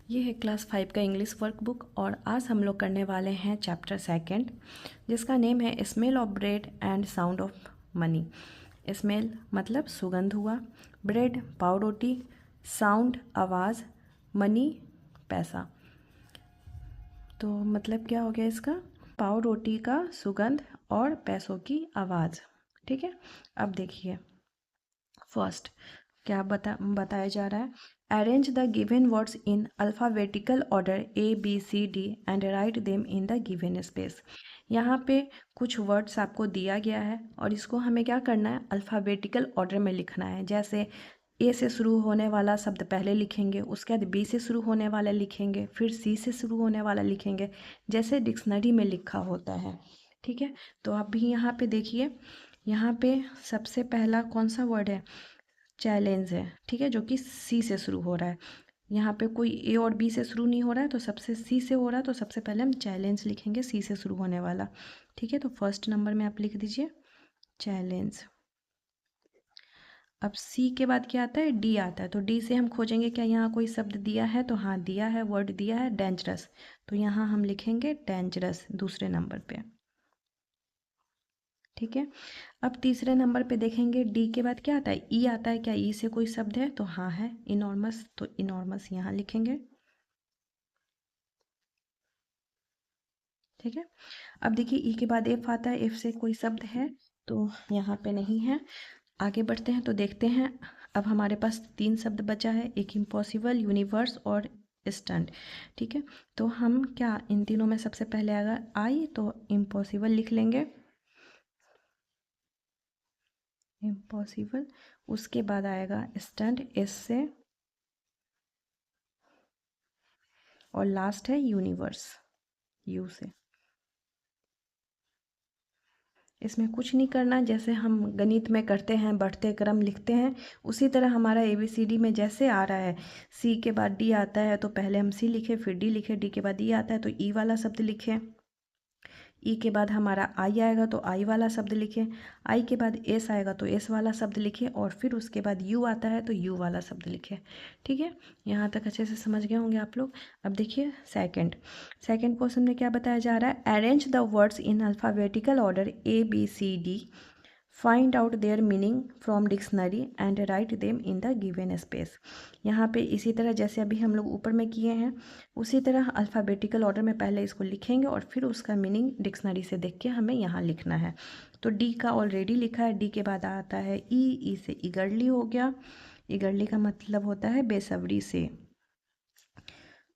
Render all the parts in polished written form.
ये है क्लास 5 का इंग्लिश वर्कबुक और आज हम लोग करने वाले हैं चैप्टर सेकंड, जिसका नेम है smell of bread and sound of money. Smell मतलब सुगंध हुआ, ब्रेड पाव रोटी, साउंड आवाज़, मनी पैसा। तो मतलब क्या हो गया इसका, पाव रोटी का सुगंध और पैसों की आवाज़। ठीक है, अब देखिए फर्स्ट क्या बताया जा रहा है। Arrange the given words in alphabetical order ABCD and write them in the given space. यहाँ पे कुछ वर्ड्स आपको दिया गया है और इसको हमें क्या करना है, अल्फ़ाबेटिकल ऑर्डर में लिखना है। जैसे ए से शुरू होने वाला शब्द पहले लिखेंगे, उसके बाद बी से शुरू होने वाला लिखेंगे, फिर सी से शुरू होने वाला लिखेंगे, जैसे डिक्शनरी में लिखा होता है। ठीक है, तो आप भी यहाँ पे देखिए, यहाँ पे सबसे पहला कौन सा वर्ड है, चैलेंज है। ठीक है, जो कि सी से शुरू हो रहा है। यहाँ पे कोई ए और बी से शुरू नहीं हो रहा है, तो सबसे सी से हो रहा है, तो सबसे पहले हम चैलेंज लिखेंगे, सी से शुरू होने वाला। ठीक है, तो फर्स्ट नंबर में आप लिख दीजिए चैलेंज। अब सी के बाद क्या आता है, डी आता है। तो डी से हम खोजेंगे क्या यहाँ कोई शब्द दिया है, तो हाँ दिया है, वर्ड दिया है डेंजरस। तो यहाँ हम लिखेंगे डेंजरस दूसरे नंबर पे। ठीक है, अब तीसरे नंबर पे देखेंगे डी के बाद क्या आता है, ई आता है। क्या ई से कोई शब्द है, तो हाँ है, इनॉर्मस। तो इनॉर्मस यहाँ लिखेंगे। ठीक है, अब देखिए ई के बाद एफ आता है। एफ से कोई शब्द है, तो यहाँ पे नहीं है। आगे बढ़ते हैं तो देखते हैं, अब हमारे पास 3 शब्द बचा है, एक इम्पॉसिबल, यूनिवर्स और स्टंट। ठीक है, तो हम क्या इन तीनों में सबसे पहले आएगा आई, तो इम्पॉसिबल लिख लेंगे, इम्पॉसिबल। उसके बाद आएगा स्टंट, एस से, और लास्ट है यूनिवर्स, यू से। इसमें कुछ नहीं करना, जैसे हम गणित में करते हैं, बढ़ते क्रम लिखते हैं, उसी तरह हमारा ABCD में जैसे आ रहा है, सी के बाद डी आता है तो पहले हम सी लिखे, फिर डी लिखे, डी के बाद ई आता है तो ई वाला शब्द लिखे, ई के बाद हमारा आई आएगा तो आई वाला शब्द लिखे, आई के बाद एस आएगा तो एस वाला शब्द लिखे, और फिर उसके बाद यू आता है तो यू वाला शब्द लिखे। ठीक है, यहाँ तक अच्छे से समझ गए होंगे आप लोग। अब देखिए सेकंड क्वेश्चन में क्या बताया जा रहा है, arrange the words in alphabetical order ABCD, find out there meaning from dictionary and write them in the given space. यहाँ पे इसी तरह जैसे अभी हम लोग ऊपर में किए हैं, उसी तरह अल्फ़ाबेटिकल ऑर्डर में पहले इसको लिखेंगे और फिर उसका मीनिंग डिक्शनरी से देख के हमें यहाँ लिखना है। तो डी का ऑलरेडी लिखा है, डी के बाद आता है ई, ई से ईगरली हो गया। ईगरली का मतलब होता है बेसब्री से,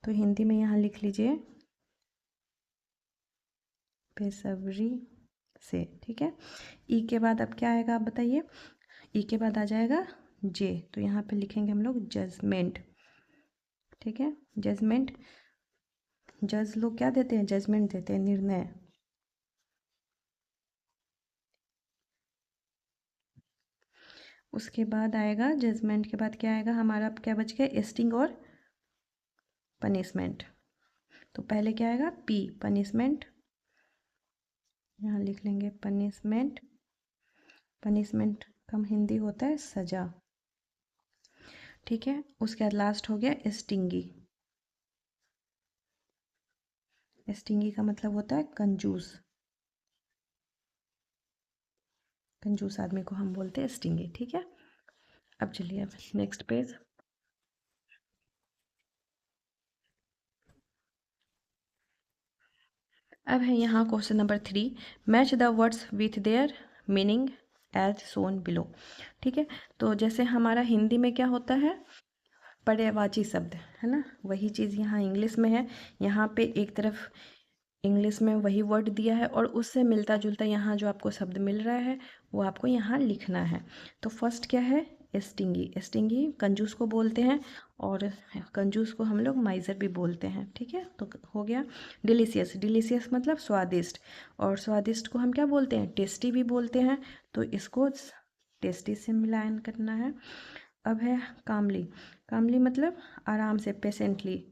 तो हिंदी में यहाँ लिख लीजिए बेसब्री से। ठीक है, ई के बाद अब क्या आएगा आप बताइए, ई के बाद आ जाएगा जे, तो यहाँ पे लिखेंगे हम लोग जजमेंट। ठीक है, जजमेंट, जज लोग क्या देते हैं, जजमेंट देते हैं, निर्णय। उसके बाद आएगा जजमेंट के बाद क्या आएगा हमारा, अब क्या बच गया, स्टिंग और पनिशमेंट। तो पहले क्या आएगा, पी पनिशमेंट, यहाँ लिख लेंगे पनिशमेंट। पनिशमेंट का हिंदी होता है सजा। ठीक है, उसके बाद लास्ट हो गया स्टिंगी। स्टिंगी का मतलब होता है कंजूस, कंजूस आदमी को हम बोलते हैं स्टिंगी। ठीक है, अब चलिए अब नेक्स्ट पेज। अब है यहाँ question number 3, match the words with their meaning as shown below. ठीक है, तो जैसे हमारा हिंदी में क्या होता है, पर्यायवाची शब्द है ना, वही चीज़ यहाँ इंग्लिश में है। यहाँ पे एक तरफ इंग्लिश में वही वर्ड दिया है और उससे मिलता जुलता यहाँ जो आपको शब्द मिल रहा है वो आपको यहाँ लिखना है। तो फर्स्ट क्या है, स्टिंगी। स्टिंगी कंजूस को बोलते हैं और कंजूस को हम लोग माइजर भी बोलते हैं। ठीक है, तो हो गया। डिलीशियस, डिलीशियस मतलब स्वादिष्ट, और स्वादिष्ट को हम क्या बोलते हैं, टेस्टी भी बोलते हैं, तो इसको टेस्टी से मिलान करना है। अब है कामली, कामली मतलब आराम से, पेशेंटली,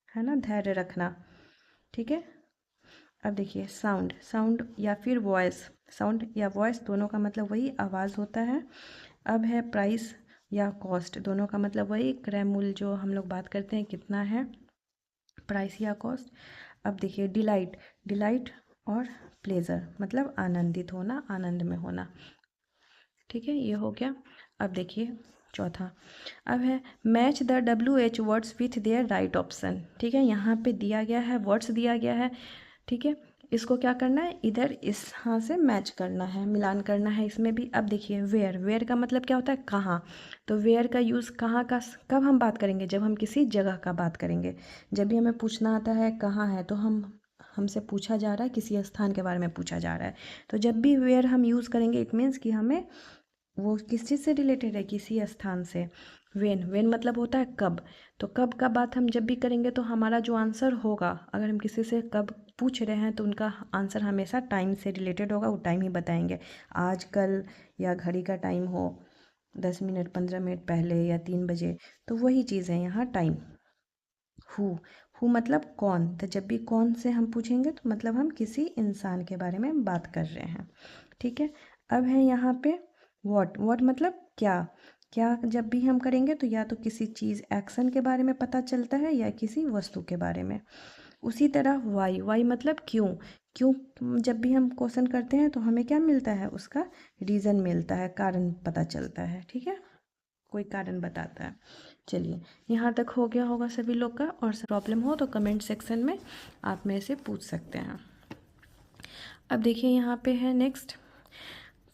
है ना, धैर्य रखना। ठीक है, अब देखिए साउंड, साउंड या फिर वॉइस, साउंड या वॉइस दोनों का मतलब वही आवाज़ होता है। अब है प्राइस, या कॉस्ट, दोनों का मतलब वही क्रय मूल्य जो हम लोग बात करते हैं कितना है, प्राइस या कॉस्ट। अब देखिए डिलाइट, डिलाइट और प्लेजर मतलब आनंदित होना, आनंद में होना। ठीक है, ये हो गया। अब देखिए चौथा, अब है match the WH words with there right option. ठीक है, यहाँ पे दिया गया है, वर्ड्स दिया गया है। ठीक है, इसको क्या करना है, इधर इस हाँ से मैच करना है, मिलान करना है इसमें भी। अब देखिए वेयर, वेयर का मतलब क्या होता है, कहाँ। तो वेयर का यूज़ कहाँ का कब हम बात करेंगे, जब हम किसी जगह का बात करेंगे। जब भी हमें पूछना आता है कहाँ है, तो हमसे पूछा जा रहा है, किसी स्थान के बारे में पूछा जा रहा है। तो जब भी वेयर हम यूज़ करेंगे इट मीन्स कि हमें वो किस चीज़ से रिलेटेड है, किसी स्थान से। वेन, वेन मतलब होता है कब। तो कब का बात हम जब भी करेंगे तो हमारा जो आंसर होगा, अगर हम किसी से कब पूछ रहे हैं तो उनका आंसर हमेशा टाइम से रिलेटेड होगा, वो टाइम ही बताएंगे। आज, कल या घड़ी का टाइम हो 10 मिनट 15 मिनट पहले या 3 बजे, तो वही चीज़ है यहाँ टाइम। हु मतलब कौन, तो जब भी कौन से हम पूछेंगे तो मतलब हम किसी इंसान के बारे में बात कर रहे हैं। ठीक है, अब है यहाँ पे व्हाट, व्हाट मतलब क्या। क्या जब भी हम करेंगे तो या तो किसी चीज़ एक्शन के बारे में पता चलता है या किसी वस्तु के बारे में। उसी तरह वाई, वाई मतलब क्यों। क्यों जब भी हम क्वेश्चन करते हैं तो हमें क्या मिलता है, उसका रीज़न मिलता है, कारण पता चलता है। ठीक है, कोई कारण बताता है। चलिए यहाँ तक हो गया होगा सभी लोग का, और प्रॉब्लम हो तो कमेंट सेक्शन में आप मेरे से पूछ सकते हैं। अब देखिए यहाँ पे है नेक्स्ट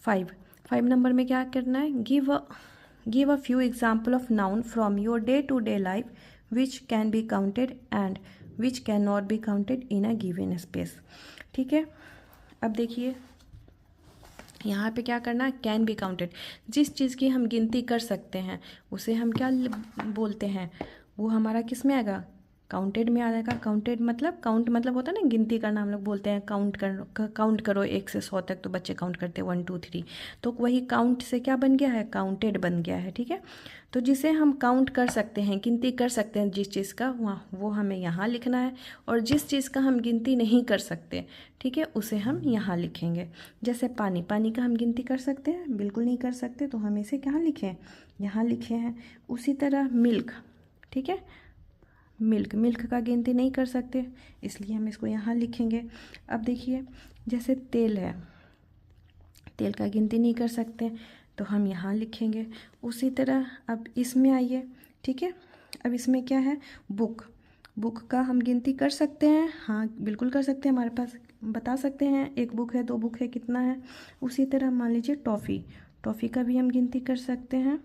5 नंबर में क्या करना है, give a few example of noun from your day to day life which can be counted and which can not be counted in a given space. ठीक है, अब देखिए यहाँ पे क्या करना है, कैन बी काउंटेड, जिस चीज़ की हम गिनती कर सकते हैं उसे हम क्या बोलते हैं, वो हमारा किस में आएगा, काउंटेड में आ जाएगा। काउंटेड मतलब, काउंट मतलब होता है ना गिनती करना, हम लोग बोलते हैं काउंट करो 1 से 100 तक, तो बच्चे काउंट करते हैं 1 2 3, तो वही काउंट से क्या बन गया है, काउंटेड बन गया है। ठीक है, तो जिसे हम काउंट कर सकते हैं, गिनती कर सकते हैं जिस चीज़ का, वो हमें यहाँ लिखना है। और जिस चीज़ का हम गिनती नहीं कर सकते, ठीक है, उसे हम यहाँ लिखेंगे। जैसे पानी, पानी का हम गिनती कर सकते हैं, बिल्कुल नहीं कर सकते, तो हम इसे कहाँ लिखें, यहाँ लिखे हैं। उसी तरह मिल्क, ठीक है, मिल्क, मिल्क का गिनती नहीं कर सकते, इसलिए हम इसको यहाँ लिखेंगे। अब देखिए जैसे तेल है, तेल का गिनती नहीं कर सकते, तो हम यहाँ लिखेंगे। उसी तरह अब इसमें आइए, ठीक है, अब इसमें क्या है, बुक, बुक का हम गिनती कर सकते हैं, हाँ बिल्कुल कर सकते हैं, हमारे पास बता सकते हैं 1 बुक है 2 बुक है कितना है। उसी तरह मान लीजिए टॉफ़ी, टॉफ़ी का भी हम गिनती कर सकते हैं।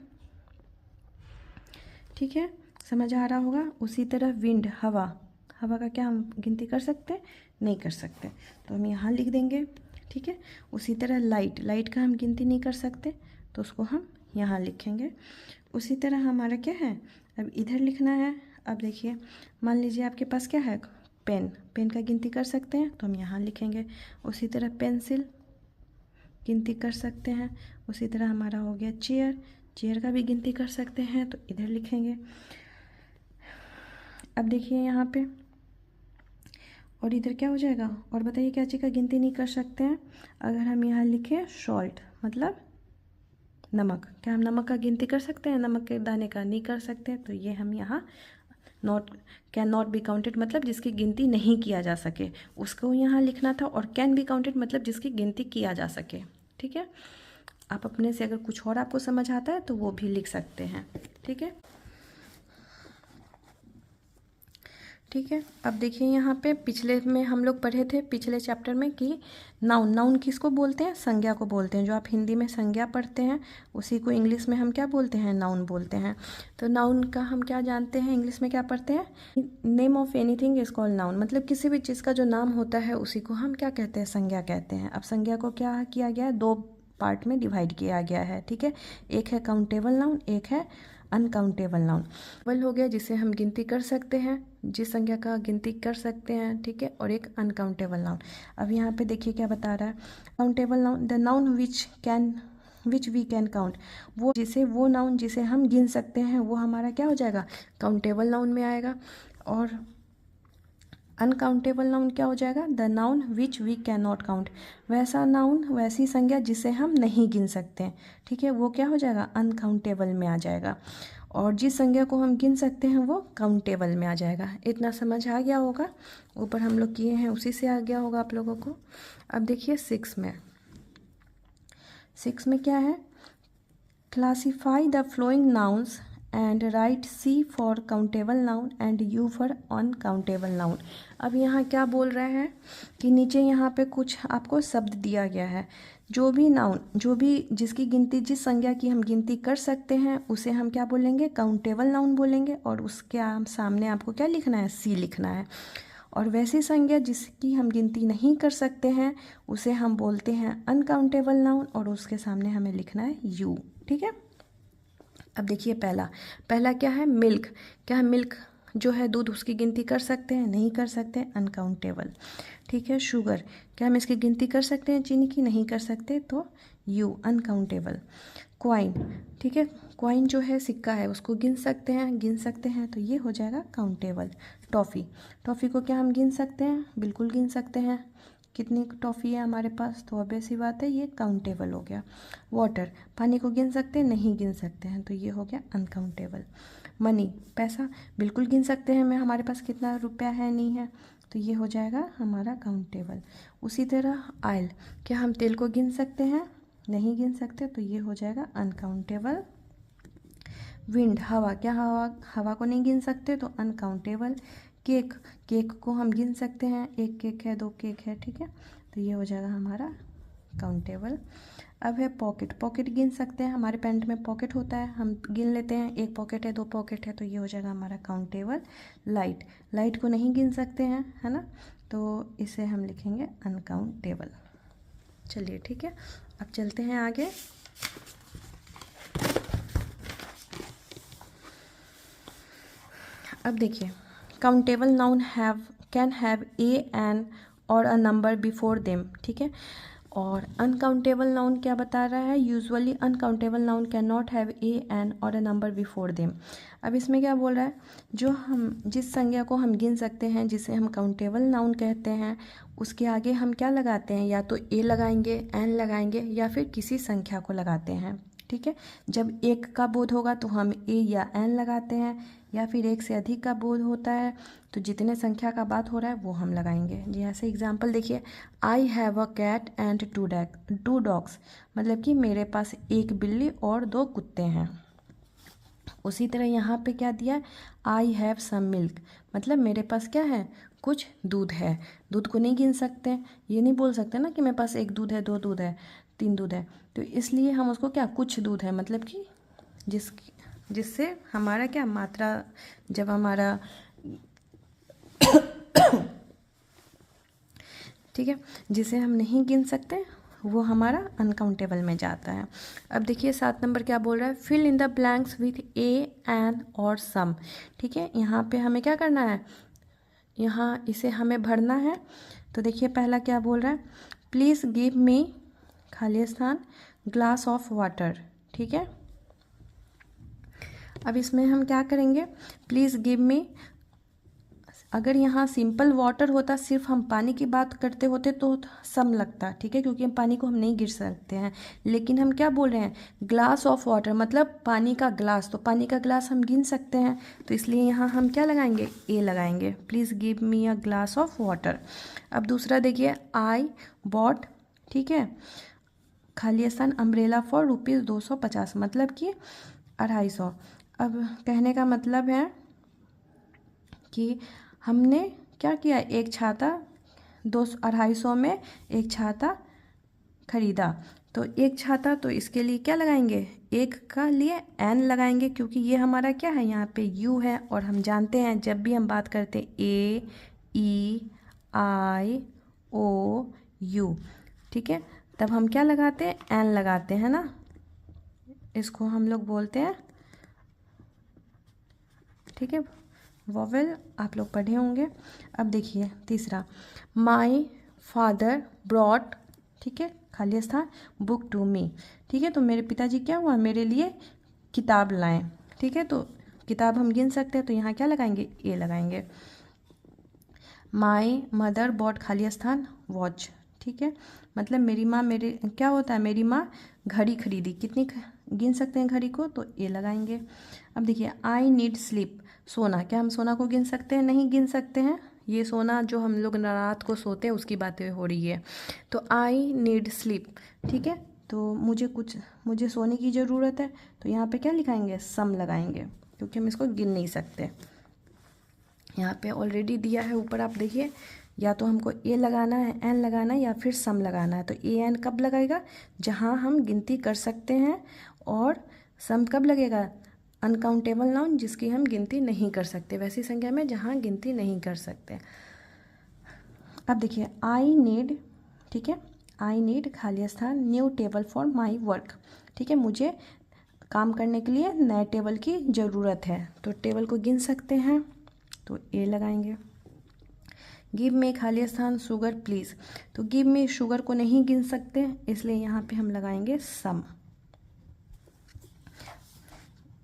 ठीक है, समझ आ रहा होगा। उसी तरह विंड, हवा, हवा का क्या हम गिनती कर सकते हैं, नहीं कर सकते, तो हम यहाँ लिख देंगे। ठीक है, उसी तरह लाइट, लाइट का हम गिनती नहीं कर सकते, तो उसको हम यहाँ लिखेंगे। उसी तरह हमारा क्या है, अब इधर लिखना है। अब देखिए मान लीजिए आपके पास क्या है, पेन, पेन का गिनती कर सकते हैं, तो हम यहाँ लिखेंगे। उसी तरह पेंसिल गिनती कर सकते हैं। उसी तरह हमारा हो गया चेयर, चेयर का भी गिनती कर सकते हैं, तो इधर लिखेंगे। अब देखिए यहाँ पे, और इधर क्या हो जाएगा, और बताइए क्या चीज़ का गिनती नहीं कर सकते हैं, अगर हम यहाँ लिखें सॉल्ट मतलब नमक, क्या हम नमक का गिनती कर सकते हैं, नमक के दाने का नहीं कर सकते, तो ये हम यहाँ कैन नॉट बी काउंटेड मतलब जिसकी गिनती नहीं किया जा सके, उसको यहाँ लिखना था। और कैन बी काउंटेड मतलब जिसकी गिनती किया जा सके। ठीक है, आप अपने से अगर कुछ और आपको समझ आता है तो वो भी लिख सकते हैं। ठीक है, ठीक है, अब देखिए यहाँ पे पिछले में हम लोग पढ़े थे, पिछले चैप्टर में, कि नाउन, नाउन किसको बोलते हैं, संज्ञा को बोलते हैं। जो आप हिंदी में संज्ञा पढ़ते हैं उसी को इंग्लिश में हम क्या बोलते हैं, नाउन बोलते हैं। तो नाउन का हम क्या जानते हैं, इंग्लिश में क्या पढ़ते हैं, name of anything is called noun, मतलब किसी भी चीज़ का जो नाम होता है उसी को हम क्या कहते हैं, संज्ञा कहते हैं। अब संज्ञा को क्या किया गया है, 2 पार्ट में डिवाइड किया गया है। ठीक है, एक है काउंटेबल नाउन, एक है अनकाउंटेबल नाउन। काउंटेबल हो गया जिसे हम गिनती कर सकते हैं, जिस संज्ञा का गिनती कर सकते हैं। ठीक है, और एक अनकाउंटेबल नाउन। अब यहाँ पे देखिए क्या बता रहा है, countable noun the noun which we can count, वो नाउन जिसे हम गिन सकते हैं वो हमारा क्या हो जाएगा, काउंटेबल नाउन में आएगा। और अनकाउंटेबल नाउन क्या हो जाएगा? The noun which we can not count, वैसा नाउन, वैसी संज्ञा जिसे हम नहीं गिन सकते, ठीक है, वो क्या हो जाएगा? अनकाउंटेबल में आ जाएगा। और जिस संज्ञा को हम गिन सकते हैं वो काउंटेबल में आ जाएगा। इतना समझ आ गया होगा, ऊपर हम लोग किए हैं उसी से आ गया होगा आप लोगों को। अब देखिए 6 में, 6 में क्या है? Classify the flowing nouns and right C for countable noun and U for uncountable noun. अब यहाँ क्या बोल रहे हैं कि नीचे यहाँ पे कुछ आपको शब्द दिया गया है, जो भी नाउन, जो भी जिसकी गिनती, जिस संज्ञा की हम गिनती कर सकते हैं उसे हम क्या बोलेंगे? काउंटेबल नाउन बोलेंगे। और उसके सामने आपको क्या लिखना है? C लिखना है। और वैसी संज्ञा जिसकी हम गिनती नहीं कर सकते हैं उसे हम बोलते हैं अनकाउंटेबल नाउन, और उसके सामने हमें लिखना है U, ठीक है। अब देखिए पहला क्या है? मिल्क। क्या है? मिल्क जो है दूध, उसकी गिनती कर सकते हैं? नहीं कर सकते, अनकाउंटेबल, ठीक है। शुगर, क्या हम इसकी गिनती कर सकते हैं? चीनी की नहीं कर सकते, तो U, अनकाउंटेबल। क्वाइन, ठीक है, क्वाइन जो है सिक्का है, उसको गिन सकते हैं, तो ये हो जाएगा काउंटेबल। टॉफ़ी, टॉफ़ी को क्या हम गिन सकते हैं? बिल्कुल गिन सकते हैं। कितनी टॉफ़ी है हमारे पास? तो ऑब्वियस सी बात है, ये काउंटेबल हो गया। वाटर, पानी को गिन सकते हैं? नहीं गिन सकते हैं, तो ये हो गया अनकाउंटेबल। मनी, पैसा, बिल्कुल गिन सकते हैं, हमारे पास कितना रुपया है, नहीं है, तो ये हो जाएगा हमारा काउंटेबल। उसी तरह ऑयल, क्या हम तेल को गिन सकते हैं? नहीं गिन सकते, तो ये हो जाएगा अनकाउंटेबल। विंड, हवा, क्या हवा को नहीं गिन सकते, तो अनकाउंटेबल। केक, केक को हम गिन सकते हैं, एक केक है, 2 केक है, ठीक है, तो ये हो जाएगा हमारा काउंटेबल। अब है पॉकेट, पॉकेट गिन सकते हैं, हमारे पैंट में पॉकेट होता है, हम गिन लेते हैं, 1 पॉकेट है, 2 पॉकेट है, तो ये हो जाएगा हमारा काउंटेबल। लाइट, लाइट को नहीं गिन सकते हैं, है ना, तो इसे हम लिखेंगे अनकाउंटेबल। चलिए ठीक है, अब चलते हैं आगे। अब देखिए, countable noun can have A, an और अ नंबर बिफोर देम, ठीक है। और अनकाउंटेबल नाउन क्या बता रहा है? Usually uncountable noun can not have A, an और अ नंबर बिफोर देम। अब इसमें क्या बोल रहा है? जो हम जिस संज्ञा को हम गिन सकते हैं, जिसे हम काउंटेबल नाउन कहते हैं, उसके आगे हम क्या लगाते हैं? या तो ए लगाएंगे, एन लगाएंगे, या फिर किसी संख्या को लगाते हैं, ठीक है। जब एक का बोध होगा तो हम ए या एन लगाते हैं, या फिर एक से अधिक का बोध होता है तो जितने संख्या का बात हो रहा है वो हम लगाएंगे। जैसे एग्जांपल देखिए, I have a cat and 2 dogs, मतलब कि मेरे पास 1 बिल्ली और 2 कुत्ते हैं। उसी तरह यहाँ पे क्या दिया? आई हैव सम मिल्क, मतलब मेरे पास क्या है? कुछ दूध है। दूध को नहीं गिन सकते, ये नहीं बोल सकते ना कि मेरे पास 1 दूध है, 2 दूध है, 3 दूध है, तो इसलिए हम उसको क्या, कुछ दूध है, मतलब कि जिससे हमारा क्या मात्रा, जब हमारा ठीक है, जिसे हम नहीं गिन सकते वो हमारा अनकाउंटेबल में जाता है। अब देखिए 7 नंबर क्या बोल रहा है? Fill in the blanks with A, an और सम, ठीक है। यहाँ पे हमें क्या करना है? यहाँ इसे हमें भरना है। तो देखिए पहला क्या बोल रहा है? प्लीज़ गिव मी, खाली स्थान, ग्लास ऑफ वाटर, ठीक है। अब इसमें हम क्या करेंगे? प्लीज़ गिव मी, अगर यहाँ सिंपल वाटर होता, सिर्फ हम पानी की बात करते होते तो सम लगता, ठीक है, क्योंकि हम पानी को हम नहीं गिर सकते हैं। लेकिन हम क्या बोल रहे हैं? ग्लास ऑफ वाटर, मतलब पानी का ग्लास, तो पानी का ग्लास हम गिन सकते हैं, तो इसलिए यहाँ हम क्या लगाएंगे? ए लगाएंगे। Please give me a glass of water. अब दूसरा देखिए, आई बॉट, ठीक है, खाली स्थान, अम्ब्रेला फॉर ₹250, मतलब कि 250। अब कहने का मतलब है कि हमने क्या किया? एक छाता 250 में एक छाता खरीदा, तो एक छाता, तो इसके लिए क्या लगाएंगे? एक का लिए एन लगाएंगे, क्योंकि ये हमारा क्या है? यहाँ पे यू है, और हम जानते हैं जब भी हम बात करते ए, ई, आई, ओ, यू, ठीक है, तब हम क्या लगाते हैं? एन लगाते हैं ना, इसको हम लोग बोलते हैं, ठीक है, वोवेल, आप लोग पढ़े होंगे। अब देखिए तीसरा, माई फादर ब्रॉट, ठीक है, खाली स्थान, बुक टू मी, ठीक है, तो मेरे पिताजी क्या हुआ? मेरे लिए किताब लाएं, ठीक है, तो किताब हम गिन सकते हैं, तो यहाँ क्या लगाएंगे? ए लगाएंगे। माई मदर बॉट खाली स्थान वॉच, ठीक है, मतलब मेरी माँ मेरे क्या होता है, मेरी माँ घड़ी खरीदी, कितनी गिन सकते हैं घड़ी को, तो ए लगाएंगे। अब देखिए आई नीड स्लीप, सोना, क्या हम सोना को गिन सकते हैं, नहीं गिन सकते हैं, ये सोना जो हम लोग रात को सोते हैं उसकी बातें हो रही है। तो आई नीड स्लीप, ठीक है, तो मुझे सोने की ज़रूरत है, तो यहाँ पे क्या लिखाएंगे, सम लगाएंगे, क्योंकि हम इसको गिन नहीं सकते। यहाँ पे ऑलरेडी दिया है ऊपर, आप देखिए, या तो हमको ए लगाना है, एन लगाना है, या फिर सम लगाना है। तो ए एन कब लगेगा, जहाँ हम गिनती कर सकते हैं, और सम कब लगेगा, अनकाउंटेबल नाउन जिसकी हम गिनती नहीं कर सकते, वैसी संख्या में जहाँ गिनती नहीं कर सकते। अब देखिए आई नीड, ठीक है, आई नीड खाली स्थान new table for my work, ठीक है, मुझे काम करने के लिए नए टेबल की ज़रूरत है, तो टेबल को गिन सकते हैं, तो ए लगाएंगे। गिव में खाली स्थान शुगर प्लीज़, तो गिव में शुगर को नहीं गिन सकते, इसलिए यहाँ पे हम लगाएंगे सम,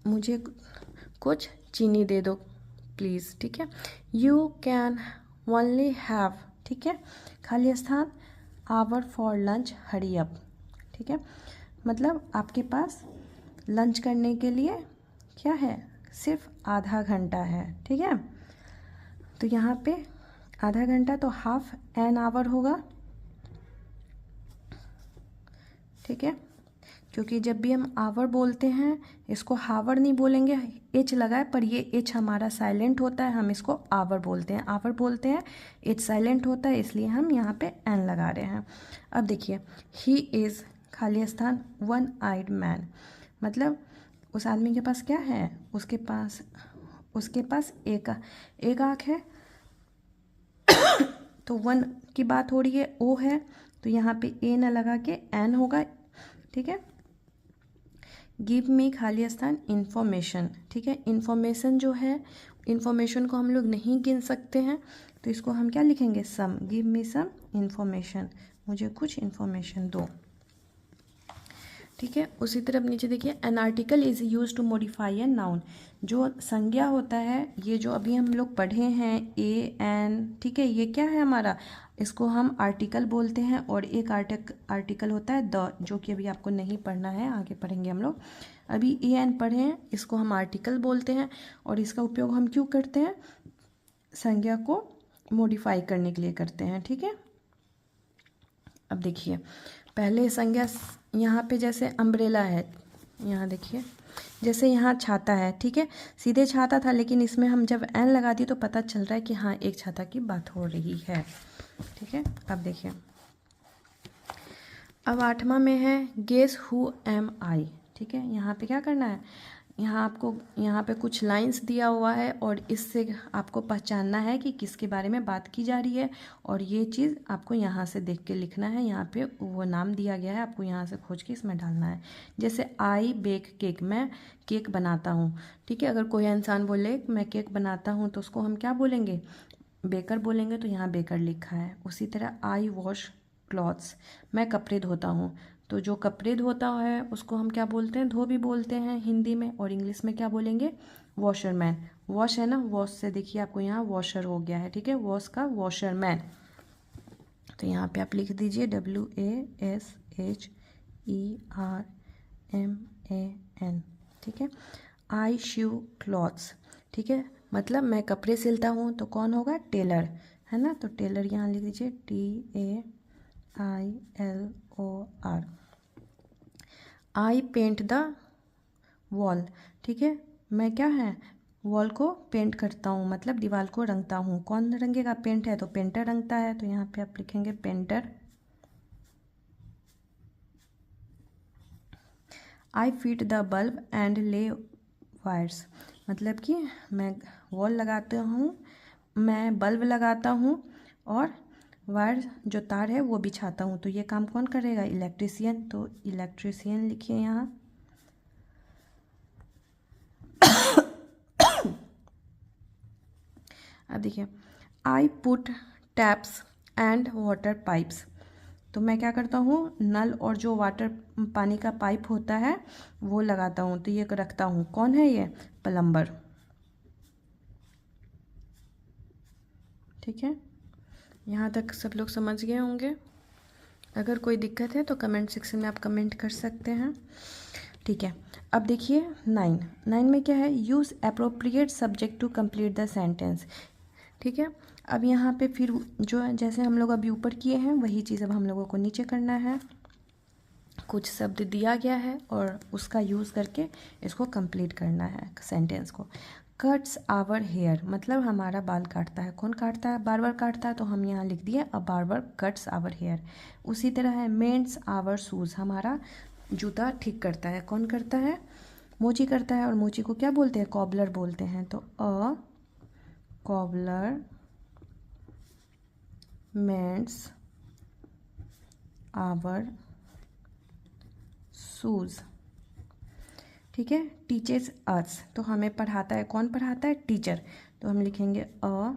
मुझे कुछ चीनी दे दो प्लीज़, ठीक है। यू कैन ओनली हैव, ठीक है, खाली स्थान hour for lunch hurry up, ठीक है, मतलब आपके पास लंच करने के लिए क्या है, सिर्फ आधा घंटा है, ठीक है। तो यहाँ पे आधा घंटा तो हाफ एन आवर होगा, ठीक है, क्योंकि जब भी हम आवर बोलते हैं इसको हावर नहीं बोलेंगे, एच लगा है, पर ये एच हमारा साइलेंट होता है, हम इसको आवर बोलते हैं, आवर बोलते हैं, एच साइलेंट होता है, इसलिए हम यहाँ पे एन लगा रहे हैं। अब देखिए ही इज़ खाली स्थान वन आइड मैन, मतलब उस आदमी के पास क्या है, उसके पास एक आँख है, तो वन की बात हो रही है, ओ है, तो यहाँ पे ए न लगा के एन होगा, ठीक है। गिव मी खाली स्थान इन्फॉर्मेशन, ठीक है, इन्फॉर्मेशन जो है, इन्फॉर्मेशन को हम लोग नहीं गिन सकते हैं, तो इसको हम क्या लिखेंगे, सम, गिव मी सम इन्फॉर्मेशन, मुझे कुछ इन्फॉर्मेशन दो, ठीक है। उसी तरह नीचे देखिए an article is use to modify a noun, जो संज्ञा होता है, ये जो अभी हम लोग पढ़े हैं ए एन, ठीक है, ये क्या है हमारा, इसको हम आर्टिकल बोलते हैं, और एक आर्टिकल होता है द, जो कि अभी आपको नहीं पढ़ना है, आगे पढ़ेंगे हम लोग। अभी ए एन पढ़े हैं, इसको हम आर्टिकल बोलते हैं, और इसका उपयोग हम क्यों करते हैं, संज्ञा को मॉडिफाई करने के लिए करते हैं, ठीक है। अब देखिए पहले संज्ञा, यहाँ पे जैसे अम्ब्रेला है, यहाँ देखिए जैसे यहाँ छाता है, ठीक है, सीधे छाता था, लेकिन इसमें हम जब एन लगा दिए तो पता चल रहा है कि हाँ एक छाता की बात हो रही है, ठीक है। अब देखिए अब 8वां में है गेस हु एम आई, ठीक है, यहाँ पे क्या करना है, यहाँ पे कुछ लाइंस दिया हुआ है, और इससे आपको पहचानना है कि किसके बारे में बात की जा रही है, और ये चीज़ आपको यहाँ से देख के लिखना है, यहाँ पे वो नाम दिया गया है, आपको यहाँ से खोज के इसमें डालना है। जैसे आई बेक केक, मैं केक बनाता हूँ, ठीक है, अगर कोई इंसान बोले मैं केक बनाता हूँ तो उसको हम क्या बोलेंगे, बेकर बोलेंगे, तो यहाँ बेकर लिखा है। उसी तरह आई वॉश क्लॉथ्स, मैं कपड़े धोता हूँ, तो जो कपड़े धोता है उसको हम क्या बोलते हैं, धोबी बोलते हैं हिंदी में, और इंग्लिश में क्या बोलेंगे, वॉशरमैन, वॉश है ना, वॉश से देखिए आपको यहाँ वॉशर हो गया है, ठीक है, वॉश का वॉशरमैन, तो यहाँ पे आप लिख दीजिए WASHERMAN, ठीक है। आई श्यू क्लॉथ्स, ठीक है, मतलब मैं कपड़े सिलता हूँ, तो कौन होगा, टेलर, है ना, तो टेलर यहाँ लिख दीजिए TAILOR। I paint the wall, ठीक है, मैं क्या है, वॉल को पेंट करता हूँ, मतलब दीवार को रंगता हूँ, कौन रंगेगा, पेंट है तो पेंटर रंगता है, तो यहाँ पे आप लिखेंगे painter. I fit the bulb and ले वायर्स, मतलब कि मैं वॉल लगाता हूँ, मैं बल्ब लगाता हूँ, और वायर जो तार है वो बिछाता हूँ, तो ये काम कौन करेगा, इलेक्ट्रीशियन, तो इलेक्ट्रीशियन लिखिए यहाँ। अब देखिए I put taps and water pipes, तो मैं क्या करता हूँ, नल और जो वाटर पानी का पाइप होता है वो लगाता हूँ, तो ये रखता हूँ, कौन है ये, प्लम्बर, ठीक है। यहाँ तक सब लोग समझ गए होंगे। अगर कोई दिक्कत है तो कमेंट सेक्शन में आप कमेंट कर सकते हैं। ठीक है, अब देखिए 9 में क्या है, use appropriate subject to complete the sentence. ठीक है, अब यहाँ पे फिर जो जैसे हम लोग अभी ऊपर किए हैं वही चीज़ अब हम लोगों को नीचे करना है। कुछ शब्द दिया गया है और उसका यूज़ करके इसको कंप्लीट करना है सेंटेंस को। कट्स आवर हेयर मतलब हमारा बाल काटता है। कौन काटता है? बार बार काटता है, तो हम यहाँ लिख दिए अब बार बार कट्स आवर हेयर। उसी तरह है मेंट्स आवर शूज़, हमारा जूता ठीक करता है। कौन करता है? मोची करता है। और मोची को क्या बोलते हैं? कॉबलर बोलते हैं। तो अ कॉबलर मेंट्स आवर शूज़। ठीक है, टीचर्स अस तो हमें पढ़ाता है। कौन पढ़ाता है? टीचर। तो हम लिखेंगे अ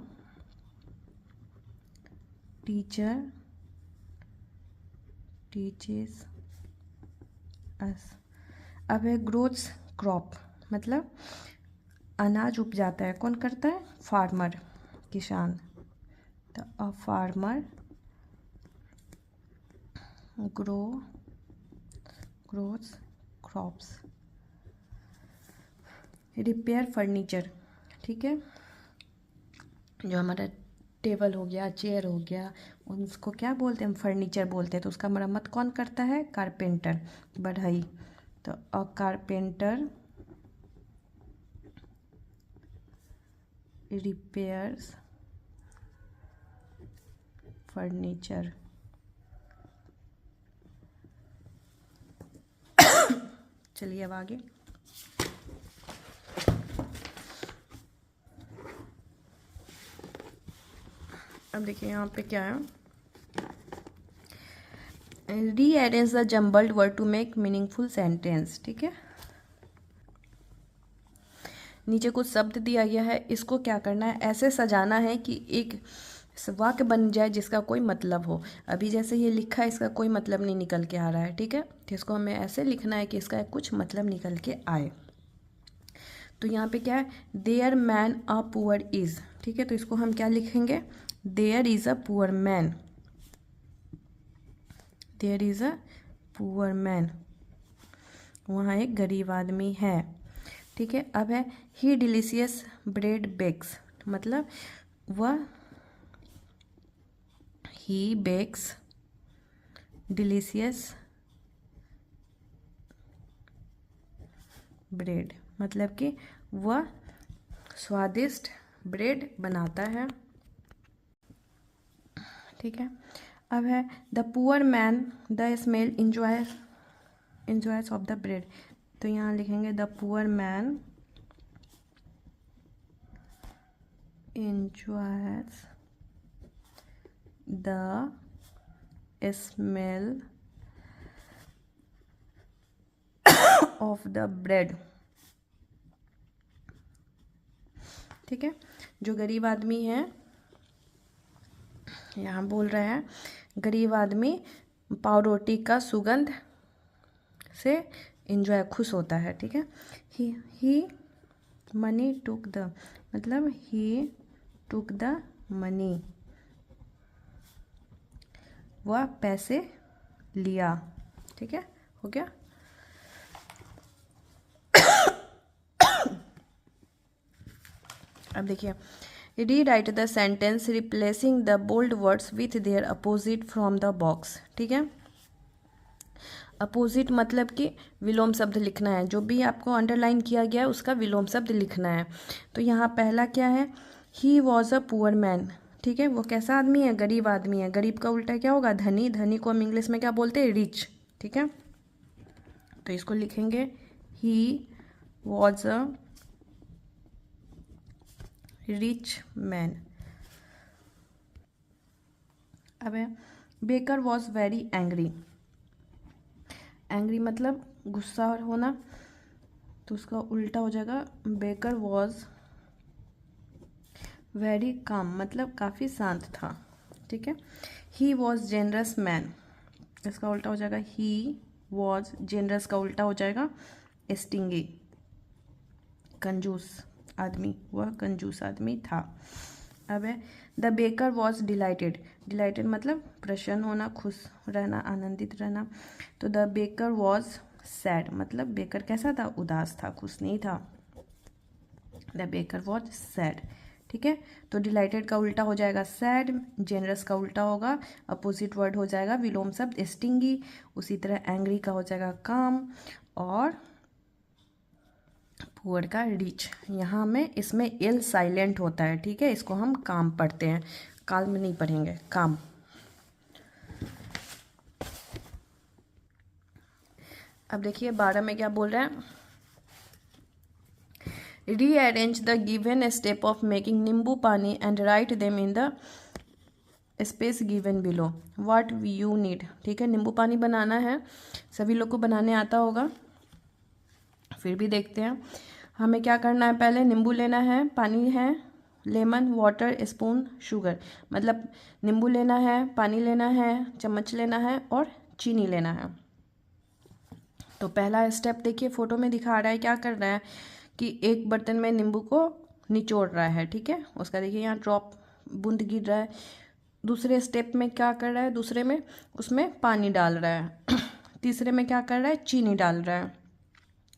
टीचर टीचर्स अस। अब है ग्रोथ्स क्रॉप मतलब अनाज उपजाता है। कौन करता है? फार्मर, किसान। तो a farmer growths crops. Repair furniture. ठीक है, जो हमारा टेबल हो गया, चेयर हो गया, उसको क्या बोलते हैं? हम फर्नीचर बोलते हैं। तो उसका मरम्मत कौन करता है? कारपेंटर, बढ़ई। तो अ कारपेंटर रिपेयर्स फर्नीचर। चलिए अब आगे। अब देखिए यहाँ पे क्या है, rearrange the jumbled word to make meaningful sentence. ठीक है, नीचे कुछ शब्द दिया गया है, इसको क्या करना है? ऐसे सजाना है कि एक वाक्य बन जाए जिसका कोई मतलब हो। अभी जैसे ये लिखा है इसका कोई मतलब नहीं निकल के आ रहा है। ठीक है, तो इसको हमें ऐसे लिखना है कि इसका कुछ मतलब निकल के आए। तो यहाँ पे क्या है? There man a poor is. ठीक है, तो इसको हम क्या लिखेंगे? There is a poor man. There is a poor man, वहाँ एक गरीब आदमी है। ठीक है, अब है ही डिलीशियस ब्रेड बेक्स मतलब वह ही बेक्स डिलीशियस ब्रेड मतलब कि वह स्वादिष्ट ब्रेड बनाता है। ठीक है, अब है the poor man the smell enjoys of the bread. तो यहाँ लिखेंगे the poor man enjoys the smell of the bread। ठीक है, जो गरीब आदमी है यहाँ बोल रहा है, गरीब आदमी पाव रोटी का सुगंध से इंजॉय खुश होता है। ठीक है, ही मनी टुक द मतलब ही टुक द मनी, वह पैसे लिया। ठीक है, हो गया। अब देखिए, rewrite the sentence replacing the bold words with their opposite from the box. ठीक है, अपोजिट मतलब कि विलोम शब्द लिखना है। जो भी आपको अंडरलाइन किया गया है उसका विलोम शब्द लिखना है। तो यहाँ पहला क्या है? He was a poor man. ठीक है, वो कैसा आदमी है? गरीब आदमी है। गरीब का उल्टा क्या होगा? धनी। धनी को हम इंग्लिश में क्या बोलते हैं? रिच। ठीक है, तो इसको लिखेंगे he was a rich man. अब है baker was very angry. Angry मतलब गुस्सा होना, तो उसका उल्टा हो जाएगा बेकर वॉज वेरी काम मतलब काफ़ी शांत था। ठीक है, ही वॉज जेनरस मैन, इसका उल्टा हो जाएगा ही वॉज जेनरस का उल्टा हो जाएगा स्टिंगी, कंजूस आदमी, वह कंजूस आदमी था। अब है the baker was dilated, dilated मतलब प्रसन्न होना, खुश रहना, आनंदित रहना। तो द बेकर वॉज सैड मतलब बेकर कैसा था, उदास था, खुश नहीं था। द बेकर वॉज सैड, ठीक है। तो डिलाइटेड का उल्टा हो जाएगा सैड, जेनरस का उल्टा होगा, अपोजिट वर्ड हो जाएगा विलोम शब्द स्टिंगी। उसी तरह एंग्री का हो जाएगा काम, और पुअर का रिच। यहाँ में इसमें एल साइलेंट होता है, ठीक है, इसको हम काम पढ़ते हैं, काल में नहीं पढ़ेंगे, काम। अब देखिए 12 में क्या बोल रहे हैं, rearrange the given step of making नींबू पानी and write them in the space given below what you need, ठीक है। नींबू पानी बनाना है, सभी लोग को बनाने आता होगा, फिर भी देखते हैं। हमें क्या करना है, पहले नींबू लेना है, पानी है, लेमन, वाटर, स्पून, शुगर, मतलब नींबू लेना है, पानी लेना है, चम्मच लेना है और चीनी लेना है। तो पहला स्टेप देखिए फोटो में दिखा रहा है, क्या कर रहा है कि एक बर्तन में नींबू को निचोड़ रहा है, ठीक है। उसका देखिए यहाँ ड्रॉप बूंद गिर रहा है। दूसरे स्टेप में क्या कर रहा है, दूसरे में उसमें पानी डाल रहा है। तीसरे में क्या कर रहा है, चीनी डाल रहा है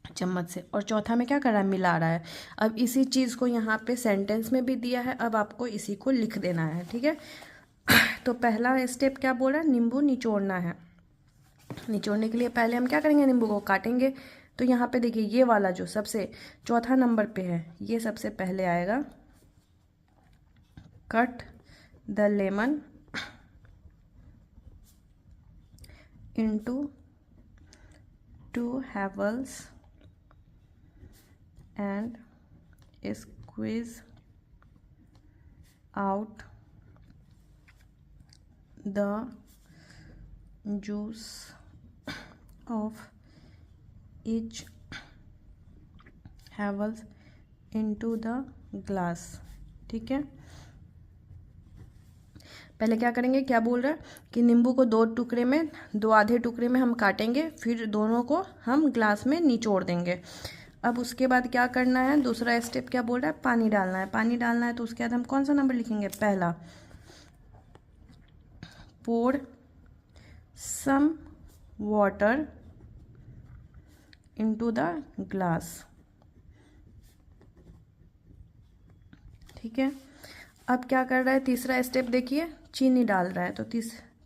चम्मच से, और चौथा में क्या कर रहा है, मिला रहा है। अब इसी चीज़ को यहाँ पे सेंटेंस में भी दिया है, अब आपको इसी को लिख देना है, ठीक है। तो पहला स्टेप क्या बोल रहा है, नींबू निचोड़ना है। निचोड़ने के लिए पहले हम क्या करेंगे, नींबू को काटेंगे। तो यहाँ पे देखिए ये वाला जो सबसे चौथा नंबर पे है, ये सबसे पहले आएगा, cut the lemon into 2 havels and squeeze out the juice of each havels into the glass, ठीक है। पहले क्या करेंगे, क्या बोल रहा है कि नींबू को 2 टुकड़े में, 2 आधे टुकड़े में हम काटेंगे, फिर दोनों को हम ग्लास में निचोड़ देंगे। अब उसके बाद क्या करना है, दूसरा स्टेप क्या बोल रहा है, पानी डालना है। पानी डालना है तो उसके बाद हम कौन सा नंबर लिखेंगे, पहला, pour some water into the glass, ठीक है। अब क्या कर रहा है, तीसरा स्टेप देखिए, चीनी डाल रहा है। तो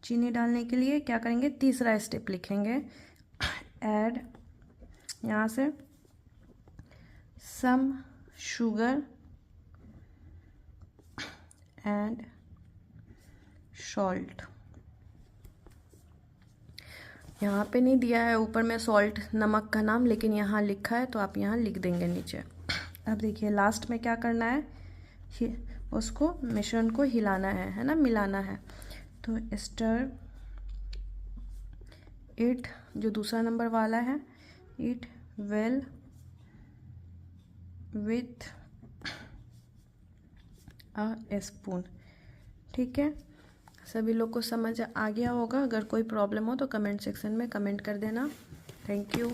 चीनी डालने के लिए क्या करेंगे, तीसरा स्टेप लिखेंगे, ऐड, यहाँ से सम शुगर एंड सॉल्ट। यहाँ पे नहीं दिया है ऊपर में सॉल्ट नमक का नाम, लेकिन यहाँ लिखा है तो आप यहाँ लिख देंगे नीचे। अब देखिए लास्ट में क्या करना है, उसको मिश्रण को हिलाना है ना, मिलाना है। तो स्टर इट, जो दूसरा नंबर वाला है, it well with a spoon, ठीक है। सभी लोग को समझ आ गया होगा। अगर कोई प्रॉब्लम हो तो कमेंट सेक्शन में कमेंट कर देना। Thank you.